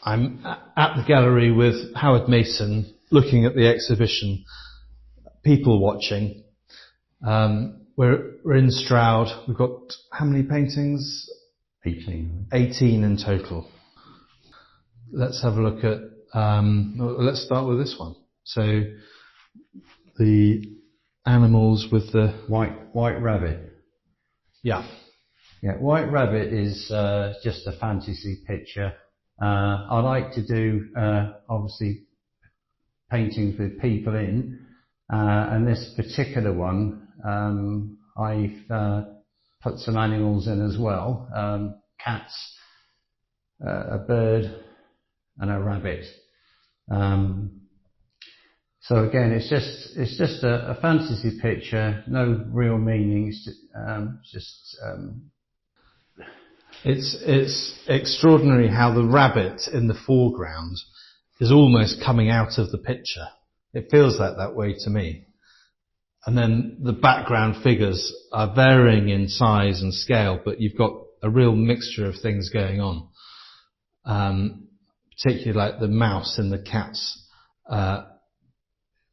I'm at the gallery with Howard Mason, looking at the exhibition, People Watching. We're in Stroud. We've got how many paintings? 18. 18 in total. Let's have a look at, let's start with this one. So, the animals with the... White Rabbit. Yeah. Yeah, White Rabbit is just a fantasy picture. I like to do, obviously, paintings with people in, and this particular one, I've put some animals in as well, cats, a bird, and a rabbit. So again, it's just a fantasy picture, no real meaning. It's extraordinary how the rabbit in the foreground is almost coming out of the picture. It feels like that way to me. And then the background figures are varying in size and scale, but you've got a real mixture of things going on. Particularly like the mouse in the cat's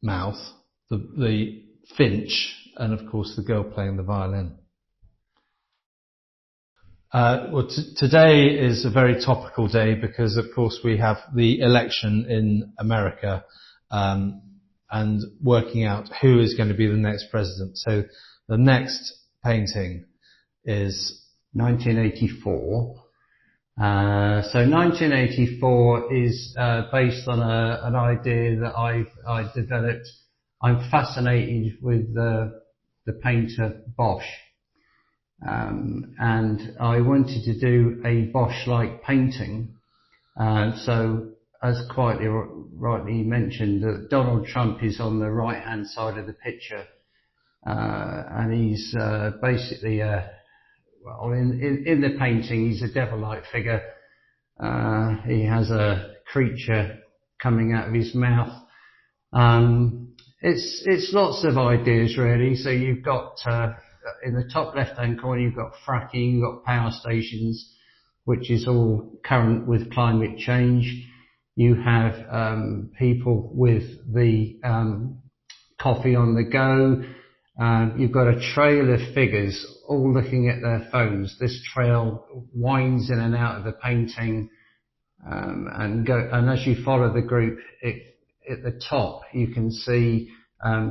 mouth, the finch, and of course the girl playing the violin. Today is a very topical day because, of course, we have the election in America and working out who is going to be the next president. So the next painting is 1984. So 1984 is based on an idea that I developed. I'm fascinated with the painter Bosch. And I wanted to do a Bosch-like painting. So, as quite rightly mentioned, that Donald Trump is on the right-hand side of the picture, and he's basically, in the painting, he's a devil-like figure. He has a creature coming out of his mouth. It's lots of ideas really. So you've got in the top left-hand corner, you've got fracking, you've got power stations, which is all current with climate change. You have people with the coffee on the go. You've got a trail of figures all looking at their phones. This trail winds in and out of the painting, and as you follow the group, at the top you can see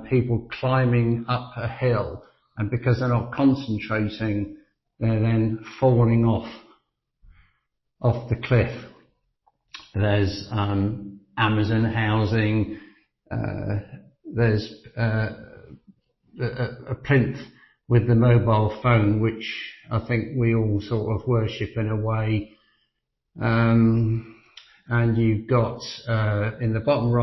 people climbing up a hill. And because they're not concentrating, they're then falling off the cliff. There's Amazon housing. There's a plinth with the mobile phone, which I think we all sort of worship in a way. And you've got in the bottom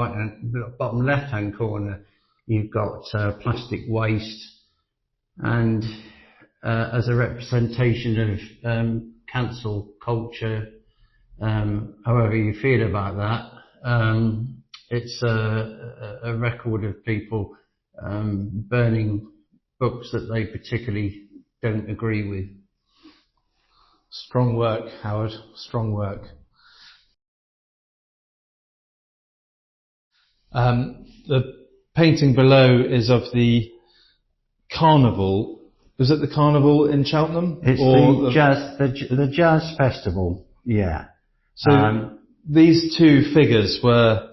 left-hand corner, you've got plastic waste. And as a representation of cancel culture, however you feel about that, it's a record of people burning books that they particularly don't agree with. Strong work, Howard. Strong work. The painting below is of the carnival. Was it the carnival in Cheltenham? It's the jazz festival. Yeah. So these two figures were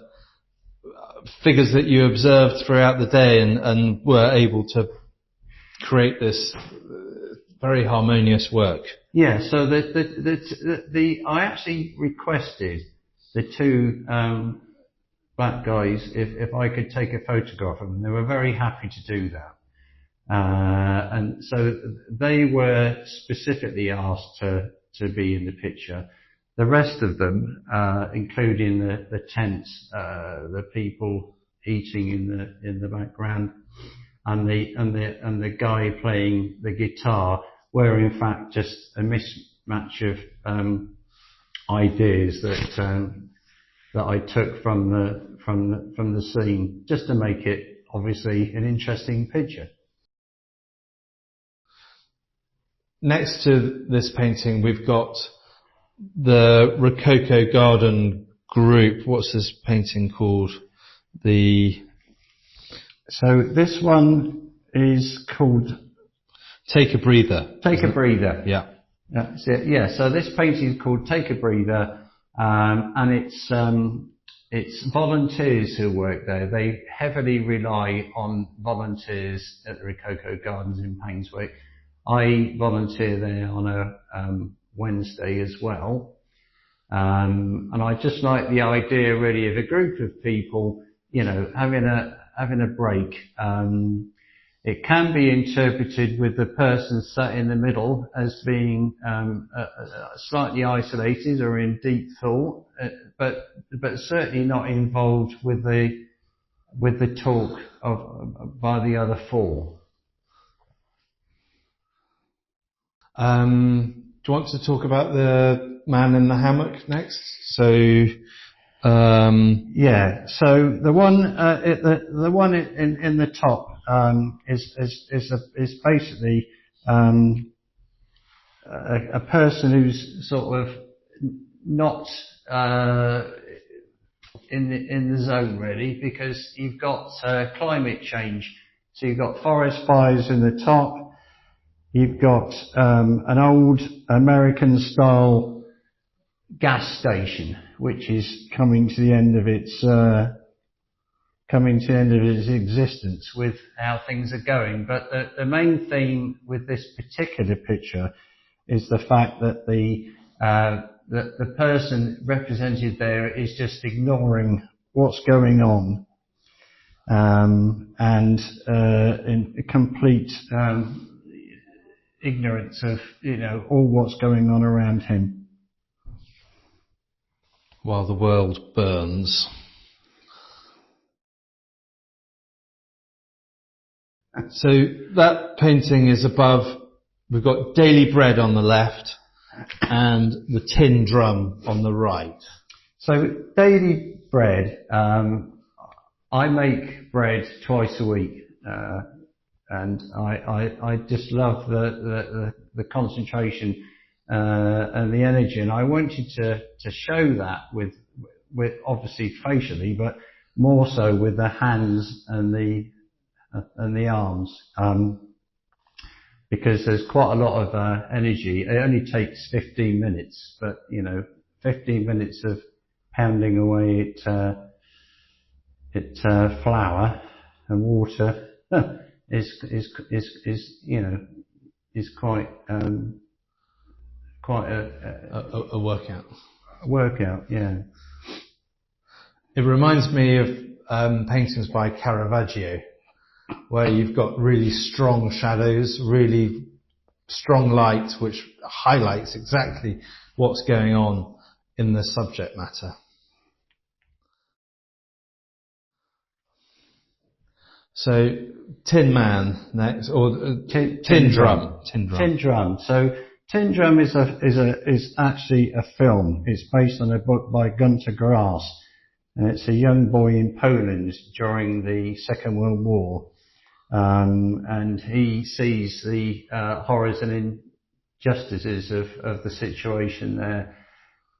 figures that you observed throughout the day and were able to create this very harmonious work. Yeah. So I actually requested the two black guys if I could take a photograph of them. They were very happy to do that. And so they were specifically asked to be in the picture. The rest of them, including the tents, the people eating in the background, and the guy playing the guitar, were in fact just a mismatch of ideas that I took from the scene, just to make it obviously an interesting picture. Next to this painting, we've got the Rococo garden group. What's this painting called? So this one is called Take a Breather. Take a Breather. Yeah. That's it. Yeah. So this painting is called Take a Breather, and it's volunteers who work there. They heavily rely on volunteers at the Rococo Gardens in Painswick. I volunteer there on a Wednesday as well. And I just like the idea really of a group of people, having a break. It can be interpreted with the person sat in the middle as being slightly isolated or in deep thought, but certainly not involved with the talk by the other four. Do you want to talk about the man in the hammock next? So, yeah. So the one in the top is basically a person who's sort of not in the zone really, because you've got climate change. So you've got forest fires in the top. You've got an old American-style gas station, which is coming to the end of its existence with how things are going. But the main theme with this particular picture is the fact that the person represented there is just ignoring what's going on, and in complete ignorance of all what's going on around him. While the world burns. So that painting is above, we've got daily bread on the left and the tin drum on the right. So daily bread, I make bread twice a week, and I just love the concentration and the energy, and I wanted to show that with obviously facially, but more so with the hands and the arms, because there's quite a lot of energy. It only takes 15 minutes, but 15 minutes of pounding away at flour and water is quite a workout. A workout, yeah. It reminds me of paintings by Caravaggio, where you've got really strong shadows, really strong light, which highlights exactly what's going on in the subject matter. So, Tin Man next, or Tin Drum. Tin Drum. So, Tin Drum is actually a film. It's based on a book by Gunter Grass, and it's a young boy in Poland during the Second World War, and he sees the horrors and injustices of the situation there.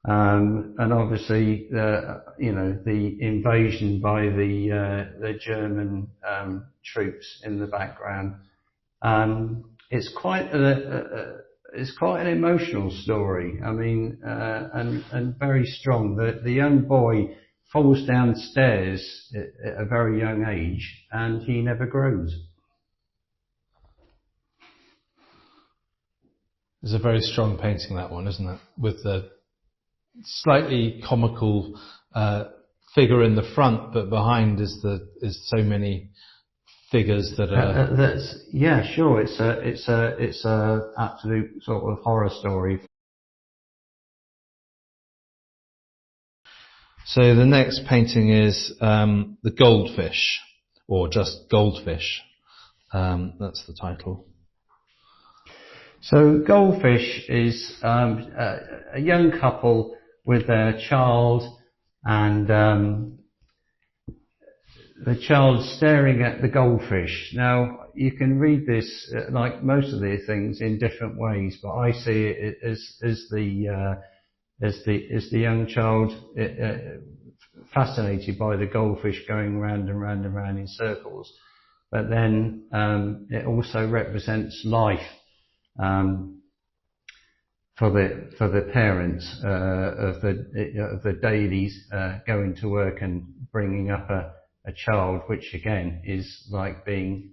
And obviously, the invasion by the German troops in the background. It's quite an emotional story. I mean, and very strong. The young boy falls downstairs at a very young age, and he never grows. It's a very strong painting, that one, isn't it? With the slightly comical figure in the front, but behind is so many figures that are. Yeah, sure. It's a absolute sort of horror story. So the next painting is the Goldfish, or just Goldfish. That's the title. So Goldfish is a young couple with their child, and the child staring at the goldfish. Now, you can read this, like most of these things, in different ways, but I see it as is the young child fascinated by the goldfish going round and round and round in circles. But then it also represents life for the parents of the dailies going to work and bringing up a child, which again is like being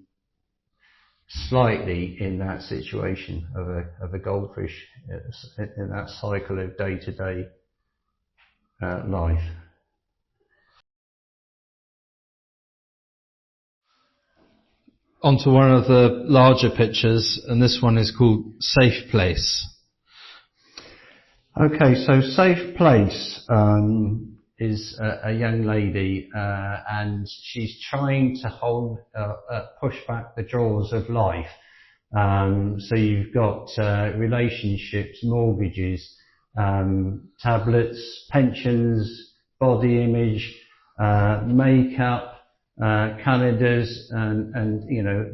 slightly in that situation of a goldfish in that cycle of day-to-day life. Onto one of the larger pictures, and this one is called Safe Place. Okay, so Safe Place is a young lady, and she's trying to push back the jaws of life. So you've got relationships, mortgages, tablets, pensions, body image, makeup, calendars, and you know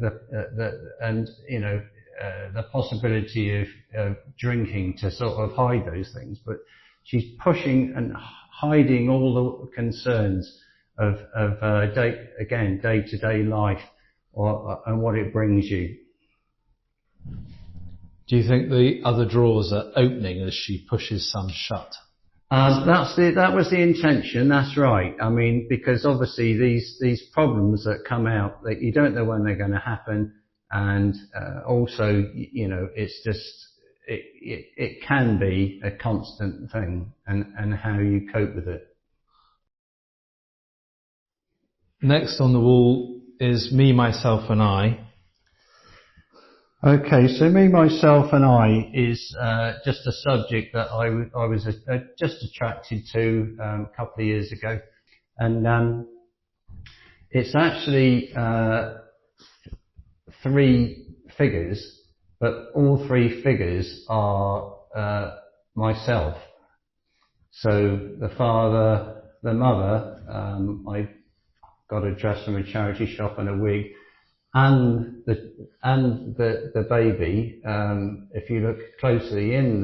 the possibility of drinking to sort of hide those things. But she's pushing and hiding all the concerns of day-to-day life, and what it brings you. Do you think the other drawers are opening as she pushes some shut? That was the intention. That's right. I mean, because obviously these problems that come out, that you don't know when they're going to happen, and also, you know, it's just it can be a constant thing, and how you cope with it. Next on the wall is Me, Myself and I. Okay, so Me, Myself and I is just a subject that I was just attracted to a couple of years ago, and it's actually 3 figures, but all 3 figures are myself. So the father, the mother, I got a dress from a charity shop and a wig, and the baby. If you look closely in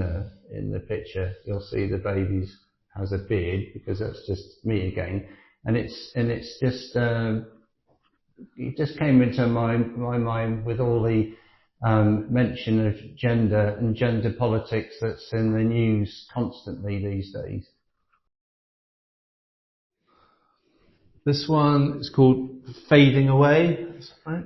the picture, you'll see the baby has a beard, because that's just me again, and it's just it just came into my mind with all the mention of gender and gender politics that's in the news constantly these days. This one is called Fading Away, is that right?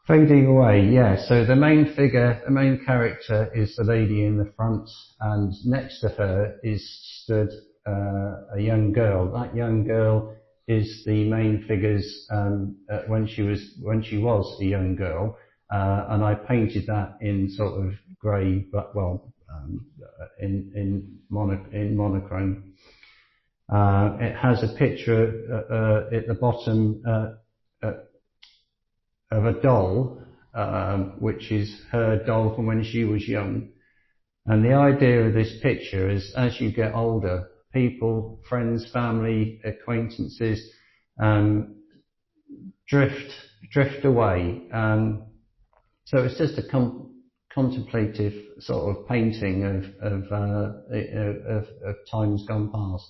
Fading Away, yeah. So the main figure, the main character is the lady in the front, and next to her is stood a young girl. That young girl is the main figure's when she was a young girl, and I painted that in sort of grey, but in monochrome. It has a picture at the bottom of a doll, which is her doll from when she was young. And the idea of this picture is, as you get older, people, friends, family, acquaintances, drift away. So it's just a contemplative sort of painting of times gone past.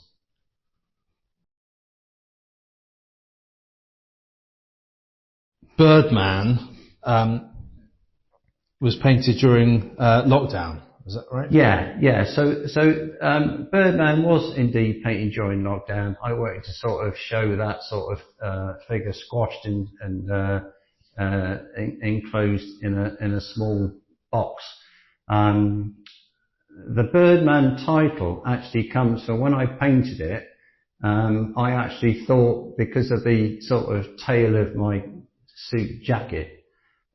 Birdman was painted during lockdown, is that right? Yeah. So Birdman was indeed painted during lockdown. I wanted to sort of show that sort of figure squashed and enclosed in a small box. The Birdman title actually comes from when I painted it. I actually thought, because of the sort of tail of my suit jacket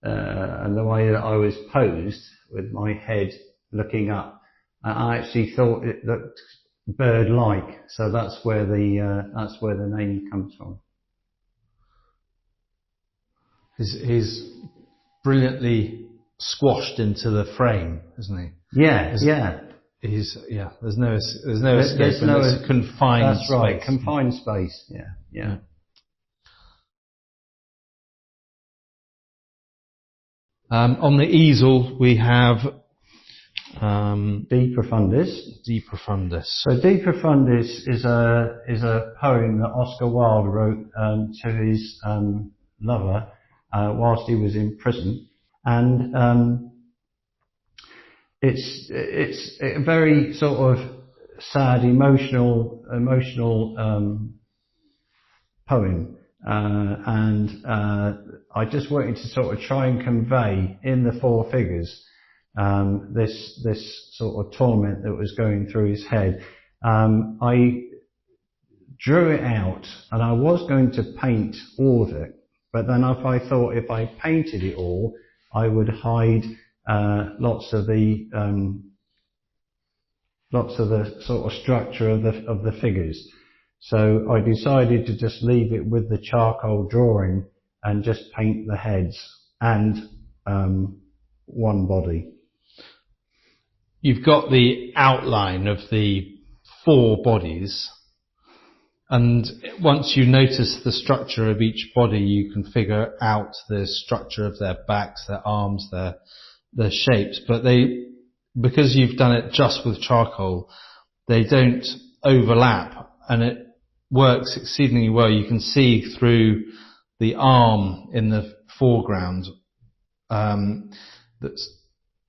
and the way that I was posed with my head looking up, I actually thought it looked bird-like. So that's where the name comes from. He's brilliantly squashed into the frame, isn't he? Yeah. There's no escape. There's no confined space. That's right, confined space. Yeah. On the easel we have De Profundis. De Profundis. So De Profundis is a poem that Oscar Wilde wrote to his lover whilst he was in prison, and it's a very sort of sad, emotional poem, and I just wanted to sort of try and convey in the four figures this sort of torment that was going through his head. I drew it out, and I was going to paint all of it, but then I thought if I painted it all, I would hide lots of the sort of structure of the figures. So I decided to just leave it with the charcoal drawing and just paint the heads and one body. You've got the outline of the four bodies, and once you notice the structure of each body, you can figure out the structure of their backs, their arms, their shapes. But because you've done it just with charcoal, they don't overlap, and it works exceedingly well. You can see through the arm in the foreground.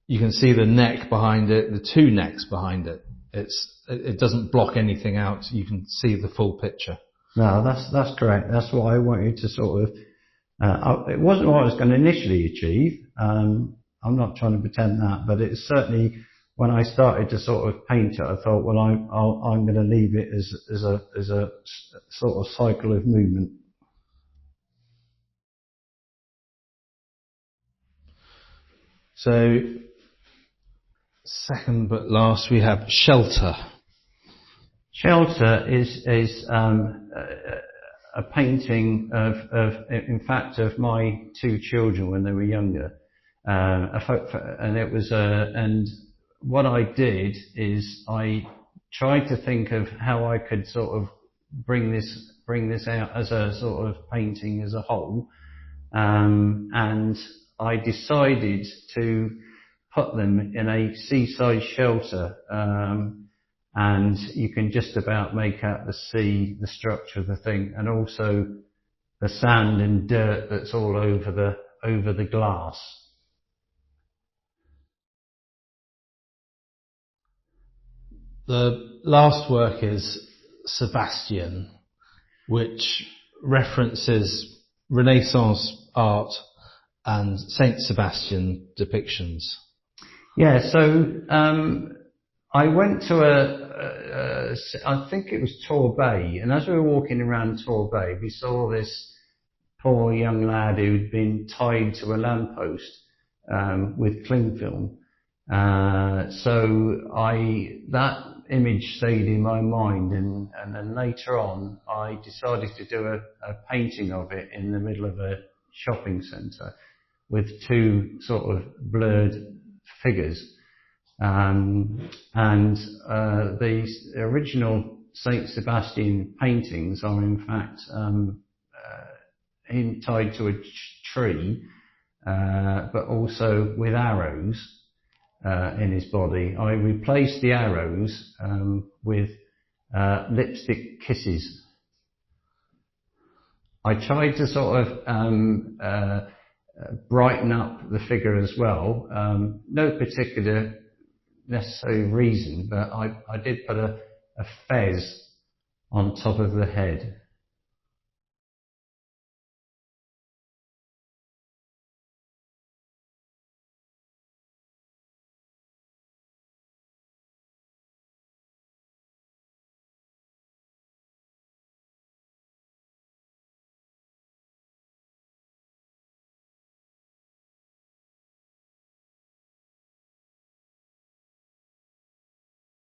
You can see the neck behind it, the two necks behind it. It doesn't block anything out. You can see the full picture. No, that's correct. That's what I wanted to sort of. It wasn't what I was going to initially achieve. I'm not trying to pretend that, but it's certainly when I started to sort of paint it, I thought, well, I'm going to leave it as a sort of cycle of movement. So, second but last, we have Shelter. Shelter is a painting in fact, of my two children when they were younger. And it was and what I did is I tried to think of how I could sort of bring this out as a sort of painting as a whole, and I decided to put them in a seaside shelter, and you can just about make out the sea, the structure of the thing, and also the sand and dirt that's all over the glass. The last work is Sebastian, which references Renaissance art and Saint Sebastian depictions. Yeah, so I went to I think it was Torbay, and as we were walking around Torbay, we saw this poor young lad who'd been tied to a lamppost with cling film. So that image stayed in my mind, and then later on I decided to do a painting of it in the middle of a shopping centre with two sort of blurred figures. And the original Saint Sebastian paintings are in fact tied to a tree, but also with arrows in his body. I replaced the arrows with lipstick kisses. I tried to sort of brighten up the figure as well. No particular necessary reason, but I did put a fez on top of the head.